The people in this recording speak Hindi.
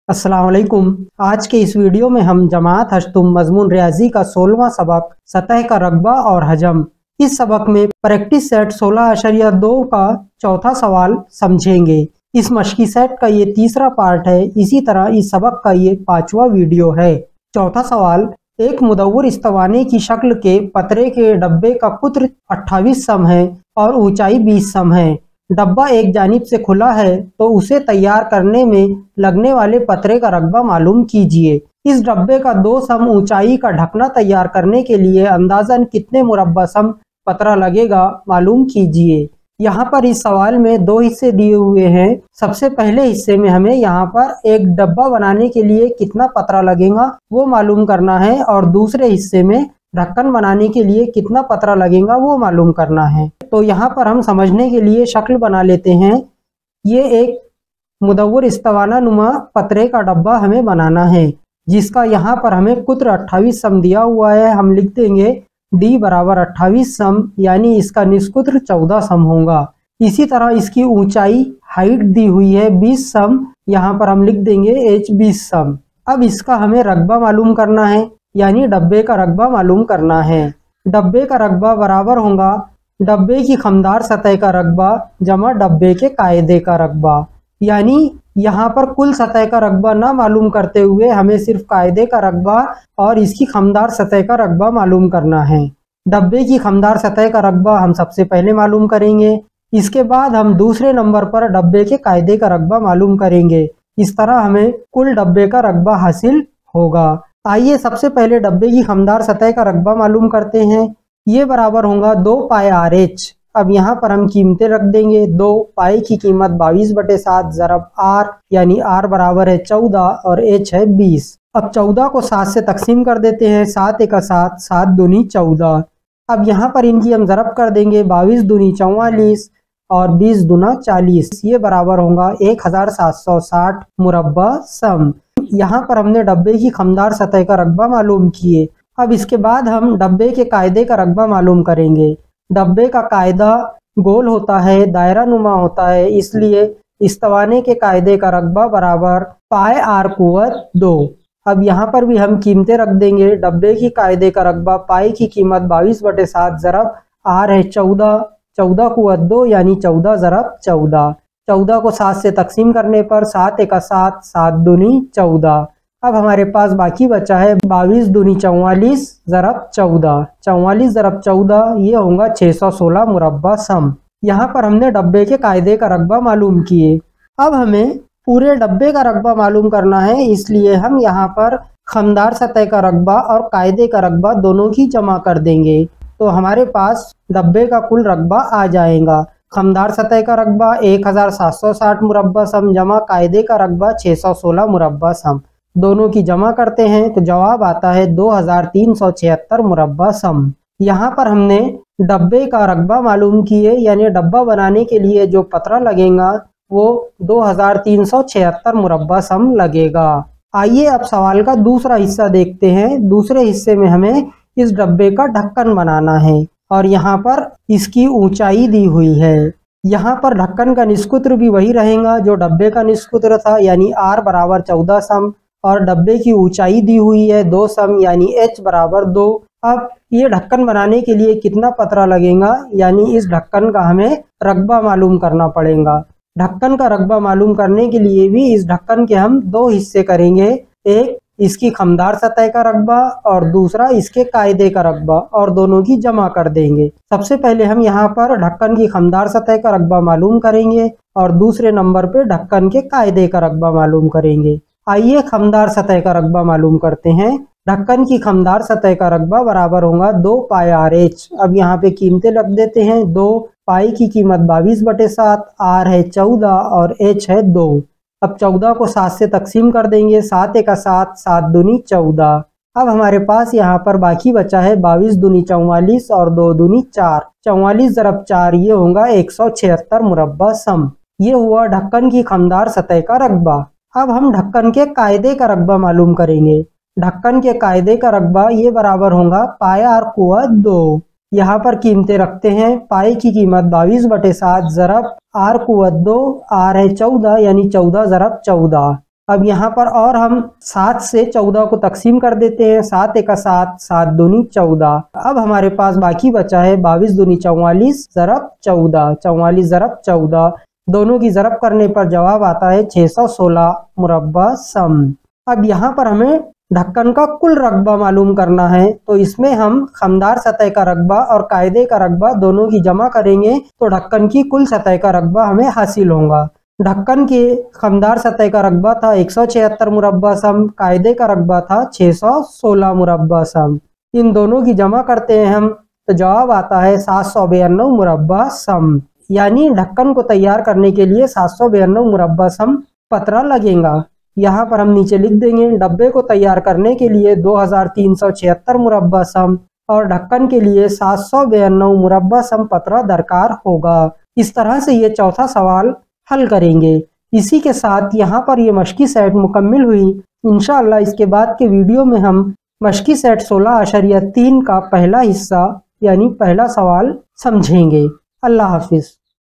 अस्सलाम वालेकुम। आज के इस वीडियो में हम जमात हश्तुम मजमून रियाजी का 16वां सबक सतह का रकबा और हजम। इस सबक में प्रैक्टिस सेट 16.2 का चौथा सवाल समझेंगे। इस मशकी सेट का ये तीसरा पार्ट है। इसी तरह इस सबक का ये 5वां वीडियो है। चौथा सवाल, एक मुदव्वर इस्तवाने की शक्ल के पतरे के डब्बे का कुत्र 28 सम है और ऊंचाई 20 सम है। डब्बा एक जानिब से खुला है तो उसे तैयार करने में लगने वाले पतरे का रकबा मालूम कीजिए। इस डब्बे का 2 सम ऊंचाई का ढकना तैयार करने के लिए अंदाजन कितने मुरब्बा सम पतरा लगेगा मालूम कीजिए। यहाँ पर इस सवाल में 2 हिस्से दिए हुए हैं। सबसे पहले हिस्से में हमें यहाँ पर एक डब्बा बनाने के लिए कितना पतरा लगेगा वो मालूम करना है और दूसरे हिस्से में ढक्कन बनाने के लिए कितना पतरा लगेगा वो मालूम करना है। तो यहाँ पर हम समझने के लिए शक्ल बना लेते हैं। ये एक मुदव्वर इस्तवाना नुमा पतरे का डब्बा हमें बनाना है जिसका यहाँ पर हमें कुत्र 28 सम दिया हुआ है। हम लिख देंगे D बराबर 28 सम, यानी इसका निस्कुत्र 14 सम होगा। इसी तरह इसकी ऊंचाई हाइट दी हुई है 20 सम, यहाँ पर हम लिख देंगे H 20 सम। अब इसका हमें रकबा मालूम करना है, यानी डब्बे का रकबा मालूम करना है। डब्बे का रकबा बराबर होगा डब्बे की खमदार सतह का रकबा जमा डब्बे के कायदे का रकबा। यानी यहाँ पर कुल सतह का रकबा ना मालूम करते हुए हमें सिर्फ कायदे का रकबा और इसकी खमदार सतह का रकबा मालूम करना है। डब्बे की खमदार सतह का रकबा हम सबसे पहले मालूम करेंगे। इसके बाद हम दूसरे नंबर पर डब्बे के कायदे का रकबा मालूम करेंगे। इस तरह हमें कुल डब्बे का रकबा हासिल होगा। आइए सबसे पहले डब्बे की खमदार सतह का रकबा मालूम करते हैं। ये बराबर होगा 2 पाए RH। अब यहाँ पर हम कीमतें रख देंगे। 2 पाए की कीमत 22/7 ज़रब R, यानी R बराबर है 14 और H है 20। अब 14 को 7 से तकसीम कर देते हैं। 7 × 7, 7 दूनी 14। अब यहाँ पर इनकी हम ज़रब कर देंगे। 22 दूनी 44 और 20 दूना 40। ये बराबर होगा 1760 मुरब्बा सम। यहाँ पर हमने डब्बे की खमदार सतह का रकबा मालूम किए। अब इसके बाद हम डब्बे के कायदे का रकबा मालूम करेंगे। डब्बे का कायदा गोल होता है, दायरा नुमा होता है, इसलिए इस्तवाने के कायदे का रकबा बराबर पाए R कुव्वत 2। अब यहाँ पर भी हम कीमतें रख देंगे। डब्बे की कायदे का रकबा पाए की कीमत 22/7 ज़रब R है 14, 14 कुव्वत 2 यानी 14 ज़रब 14। 14 को 7 से तकसीम करने पर 7 × 7, 7 दूनी 14। अब हमारे पास बाकी बचा है 22 दूनी 44 ज़रब 14। 44 ज़रब 14 ये होगा 616 मुरब्बा सम। यहाँ पर हमने डब्बे के कायदे का रकबा मालूम किए। अब हमें पूरे डब्बे का रकबा मालूम करना है, इसलिए हम यहाँ पर खमदार सतह का रकबा और कायदे का रकबा दोनों की जमा कर देंगे। तो हमारे पास डब्बे का कुल रकबा आ जाएगा। खमदार सतह का रकबा 1760 मुरब्बा सम जमा कायदे का रकबा 616 मुरब्बा सम। दोनों की जमा करते हैं तो जवाब आता है 2376 मुरब्बा सम। यहाँ पर हमने डब्बे का रकबा मालूम किए, यानी डब्बा बनाने के लिए जो पतरा लगेगा वो 2376 मुरब्बा सम लगेगा। आइए अब सवाल का दूसरा हिस्सा देखते हैं। दूसरे हिस्से में हमें इस डब्बे का ढक्कन बनाना है और यहाँ पर इसकी ऊंचाई दी हुई है। यहाँ पर ढक्कन का निस्कुत्र भी वही रहेगा जो डब्बे का निस्कुत्र था, यानी R बराबर 14 सम और डब्बे की ऊंचाई दी हुई है 2 सम, यानी H बराबर 2। अब ये ढक्कन बनाने के लिए कितना पतरा लगेगा, यानी इस ढक्कन का हमें रकबा मालूम करना पड़ेगा। ढक्कन का रकबा मालूम करने के लिए भी इस ढक्कन के हम 2 हिस्से करेंगे। एक इसकी खमदार सतह का रकबा और दूसरा इसके कायदे का रकबा, और दोनों की जमा कर देंगे। सबसे पहले हम यहाँ पर ढक्कन की खमदार सतह का रकबा मालूम करेंगे और दूसरे नंबर पे ढक्कन के कायदे का रकबा मालूम करेंगे। आइए खमदार सतह का रकबा मालूम करते हैं। ढक्कन की खमदार सतह का रकबा बराबर होगा 2 पाए RH। अब यहाँ पे कीमतें रख देते हैं। 2 पाई की कीमत 22/7, R है 14 और H है 2। अब 14 को 7 से तकसीम कर देंगे। 7 × 7, 7 दूनी 14। अब हमारे पास यहाँ पर बाकी बचा है 22 दूनी 44 और 2 दूनी 4। 44 ज़रब 4 ये होगा 176 मुरब्बा सम। ये हुआ ढक्कन की खमदार सतह का रकबा। अब हम ढक्कन के कायदे का रकबा मालूम करेंगे। ढक्कन के कायदे का रकबा ये बराबर होगा पाए R कुव्वत 2। यहाँ पर कीमतें रखते हैं। पाई की कीमत 22/7 ज़रब R कुव्वत 2, R है 14 यानी 14 ज़रब 14। अब यहाँ पर और हम 7 से 14 को तकसीम कर देते हैं। 7 एका 7, 7 दूनी 14। अब हमारे पास बाकी बचा है 22 दूनी 44 ज़रब 14, 44 ज़रब 14। दोनों की ज़रब करने पर जवाब आता है 616 मुरब्बा सम। अब यहाँ पर हमें ढक्कन का कुल रकबा मालूम करना है, तो इसमें हम खमदार सतह का रकबा और कायदे का रकबा दोनों की जमा करेंगे तो ढक्कन की कुल सतह का रकबा हमें हासिल होगा। ढक्कन के खमदार सतह का रकबा था 176 मुरब्बा सम, कायदे का रकबा था 616 मुरब्बा सम। इन दोनों की जमा करते हैं हम तो जवाब आता है 792 मुरब्बा सम। यानी ढक्कन को तैयार करने के लिए 792 मुरब्बा सम पतरा लगेगा। यहाँ पर हम नीचे लिख देंगे डब्बे को तैयार करने के लिए 2376 मुरब्बा सम और ढक्कन के लिए 792 मुरब्बा सम पतरा दरकार होगा। इस तरह से ये चौथा सवाल हल करेंगे। इसी के साथ यहाँ पर ये मशकी सेट मुकम्मिल हुई। इंशाअल्लाह इसके बाद के वीडियो में हम मशकी सेट 16.3 का पहला हिस्सा यानी पहला सवाल समझेंगे। अल्लाह हाफिज।